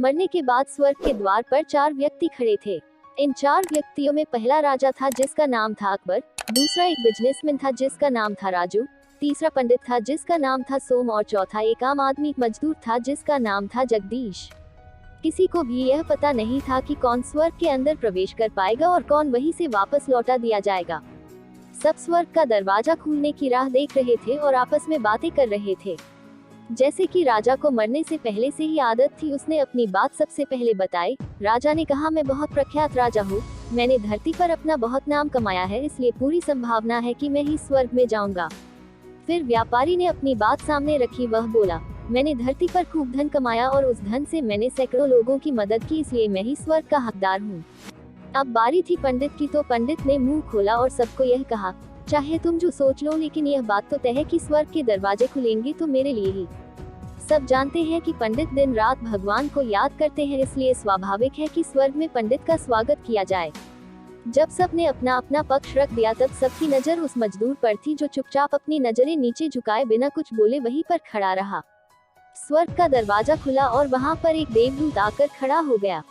मरने के बाद स्वर्ग के द्वार पर 4 व्यक्ति खड़े थे। इन 4 व्यक्तियों में पहला राजा था जिसका नाम था अकबर, दूसरा एक बिजनेसमैन था जिसका नाम था राजू, तीसरा पंडित था जिसका नाम था सोम और चौथा एक आम आदमी मजदूर था जिसका नाम था जगदीश। किसी को भी यह पता नहीं था कि कौन स्वर्ग के अंदर प्रवेश कर पाएगा और कौन वहीं से वापस लौटा दिया जाएगा। सब स्वर्ग का दरवाजा खुलने की राह देख रहे थे और आपस में बातें कर रहे थे। जैसे कि राजा को मरने से पहले से ही आदत थी, उसने अपनी बात सबसे पहले बताई। राजा ने कहा, मैं बहुत प्रख्यात राजा हूँ, मैंने धरती पर अपना बहुत नाम कमाया है, इसलिए पूरी संभावना है कि मैं ही स्वर्ग में जाऊंगा। फिर व्यापारी ने अपनी बात सामने रखी, वह बोला, मैंने धरती पर खूब धन कमाया और उस धन से मैंने सैकड़ों लोगों की मदद की, इसलिए मैं ही स्वर्ग का हकदार हूँ। अब बारी थी पंडित की, तो पंडित ने मुंह खोला और सबको यह कहा, चाहे तुम जो सोच लो, लेकिन यह बात तो तय है कि स्वर्ग के दरवाजे खुलेंगे तो मेरे लिए ही। सब जानते हैं कि पंडित दिन रात भगवान को याद करते हैं, इसलिए स्वाभाविक है कि स्वर्ग में पंडित का स्वागत किया जाए। जब सबने अपना अपना पक्ष रख दिया तब सबकी नजर उस मजदूर पर थी जो चुपचाप अपनी नजरें नीचे झुकाए बिना कुछ बोले वहीं पर खड़ा रहा। स्वर्ग का दरवाजा खुला और वहां पर एक देवदूत आकर खड़ा हो गया।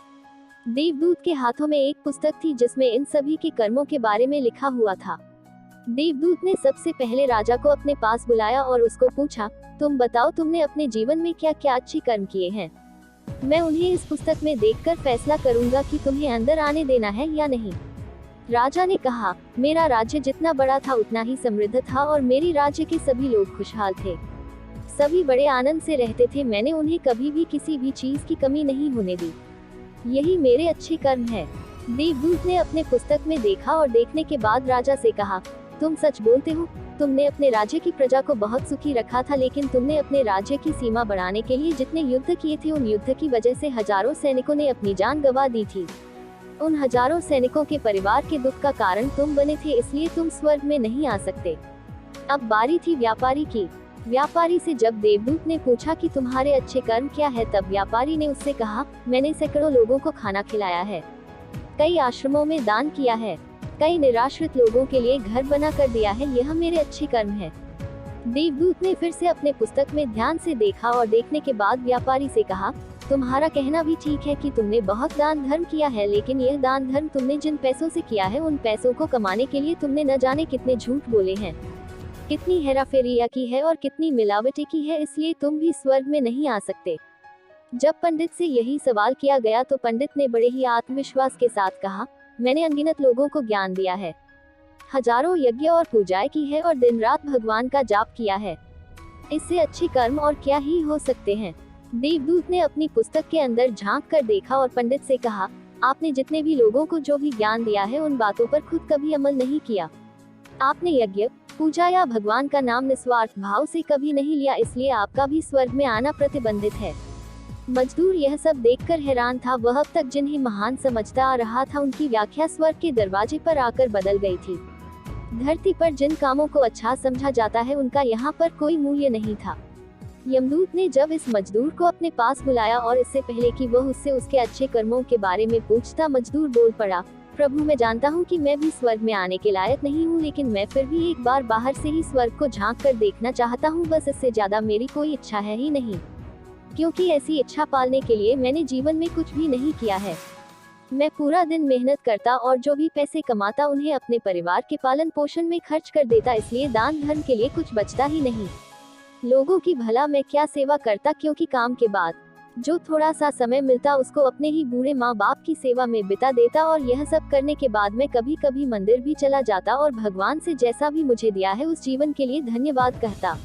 देवदूत के हाथों में एक पुस्तक थी जिसमें इन सभी के कर्मों के बारे में लिखा हुआ था। देवदूत ने सबसे पहले राजा को अपने पास बुलाया और उसको पूछा, तुम बताओ, तुमने अपने जीवन में क्या क्या अच्छी कर्म किए हैं। मैं उन्हें इस पुस्तक में देखकर फैसला करूंगा कि तुम्हें अंदर आने देना है या नहीं। राजा ने कहा, मेरा राज्य जितना बड़ा था उतना ही समृद्ध था और मेरी राज्य के सभी लोग खुशहाल थे, सभी बड़े आनंद से रहते थे, मैंने उन्हें कभी भी किसी भी चीज की कमी नहीं होने दी, यही मेरे अच्छे कर्म है। देवदूत ने अपने पुस्तक में देखा और देखने के बाद राजा से कहा, तुम सच बोलते हो, तुमने अपने राज्य की प्रजा को बहुत सुखी रखा था, लेकिन तुमने अपने राज्य की सीमा बढ़ाने के लिए जितने युद्ध किए थे उन युद्ध की वजह से हजारों सैनिकों ने अपनी जान गंवा दी थी। उन हजारों सैनिकों के परिवार के दुख का कारण तुम बने थे, इसलिए तुम स्वर्ग में नहीं आ सकते। अब बारी थी व्यापारी की। व्यापारी से जब देवदूत ने पूछा कि तुम्हारे अच्छे कर्म क्या है, तब व्यापारी ने उससे कहा, मैंने सैकड़ों लोगों को खाना खिलाया है, कई आश्रमों में दान किया है, कई निराश्रित लोगों के लिए घर बना कर दिया है, यह मेरे अच्छे कर्म है। देवदूत ने फिर से अपने पुस्तक में ध्यान से देखा और देखने के बाद व्यापारी से कहा, तुम्हारा कहना भी ठीक है कि तुमने बहुत दान धर्म किया है, लेकिन यह दान धर्म तुमने जिन पैसों से किया है उन पैसों को कमाने के लिए तुमने न जाने कितने झूठ बोले हैं, कितनी हेराफेरिया की है और कितनी मिलावटें की है, इसलिए तुम भी स्वर्ग में नहीं आ सकते। जब पंडित से यही सवाल किया गया तो पंडित ने बड़े ही आत्मविश्वास के साथ कहा, मैंने अनगिनत लोगों को ज्ञान दिया है, हजारों यज्ञ और पूजाएं की है और दिन रात भगवान का जाप किया है, इससे अच्छे कर्म और क्या ही हो सकते हैं। देवदूत ने अपनी पुस्तक के अंदर झांक कर देखा और पंडित से कहा, आपने जितने भी लोगों को जो भी ज्ञान दिया है उन बातों पर खुद कभी अमल नहीं किया, आपने यज्ञ पूजा या भगवान का नाम निस्वार्थ भाव से कभी नहीं लिया, इसलिए आपका भी स्वर्ग में आना प्रतिबंधित है। मजदूर यह सब देखकर हैरान था, वह अब तक जिन्हें महान समझता आ रहा था उनकी व्याख्या स्वर्ग के दरवाजे पर आकर बदल गई थी। धरती पर जिन कामों को अच्छा समझा जाता है उनका यहाँ पर कोई मूल्य नहीं था। यमदूत ने जब इस मजदूर को अपने पास बुलाया और इससे पहले कि वह उससे उसके अच्छे कर्मों के बारे में पूछता, मजदूर बोल पड़ा, प्रभु, मैं जानता हूँ कि मैं भी स्वर्ग में आने के लायक नहीं हूँ, लेकिन मैं फिर भी एक बार बाहर से ही स्वर्ग को झांक कर देखना चाहता हूँ, बस इससे ज्यादा मेरी कोई इच्छा है ही नहीं, क्योंकि ऐसी इच्छा पालने के लिए मैंने जीवन में कुछ भी नहीं किया है। मैं पूरा दिन मेहनत करता और जो भी पैसे कमाता उन्हें अपने परिवार के पालन पोषण में खर्च कर देता, इसलिए दान धर्म के लिए कुछ बचता ही नहीं। लोगों की भला मैं क्या सेवा करता, क्योंकि काम के बाद जो थोड़ा सा समय मिलता उसको अपने ही बूढ़े माँ बाप की सेवा में बिता देता, और यह सब करने के बाद मैं कभी कभी मंदिर भी चला जाता और भगवान से जैसा भी मुझे दिया है उस जीवन के लिए धन्यवाद कहता।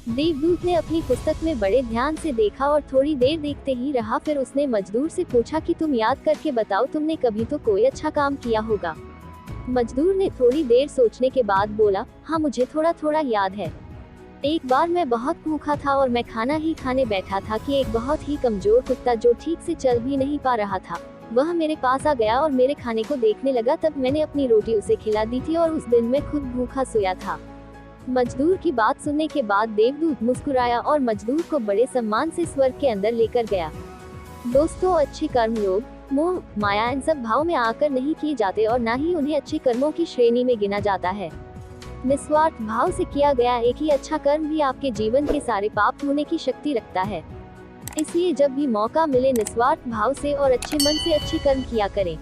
देवदूत ने अपनी पुस्तक में बड़े ध्यान से देखा और थोड़ी देर देखते ही रहा, फिर उसने मजदूर से पूछा कि तुम याद करके बताओ, तुमने कभी तो कोई अच्छा काम किया होगा। मजदूर ने थोड़ी देर सोचने के बाद बोला, हाँ, मुझे थोड़ा थोड़ा याद है। एक बार मैं बहुत भूखा था और मैं खाना ही खाने बैठा था कि एक बहुत ही कमजोर कुत्ता जो ठीक से चल भी नहीं पा रहा था, वह मेरे पास आ गया और मेरे खाने को देखने लगा। तब मैंने अपनी रोटी उसे खिला दी थी और उस दिन मैं खुद भूखा सोया था। मजदूर की बात सुनने के बाद देवदूत मुस्कुराया और मजदूर को बड़े सम्मान से स्वर्ग के अंदर लेकर गया। दोस्तों, अच्छे कर्म लोभ, मोह, माया इन सब भाव में आकर नहीं किए जाते और न ही उन्हें अच्छे कर्मों की श्रेणी में गिना जाता है। निस्वार्थ भाव से किया गया एक ही अच्छा कर्म भी आपके जीवन के सारे पाप धोने की शक्ति रखता है। इसलिए जब भी मौका मिले निस्वार्थ भाव से और अच्छे मन से अच्छे कर्म किया करें।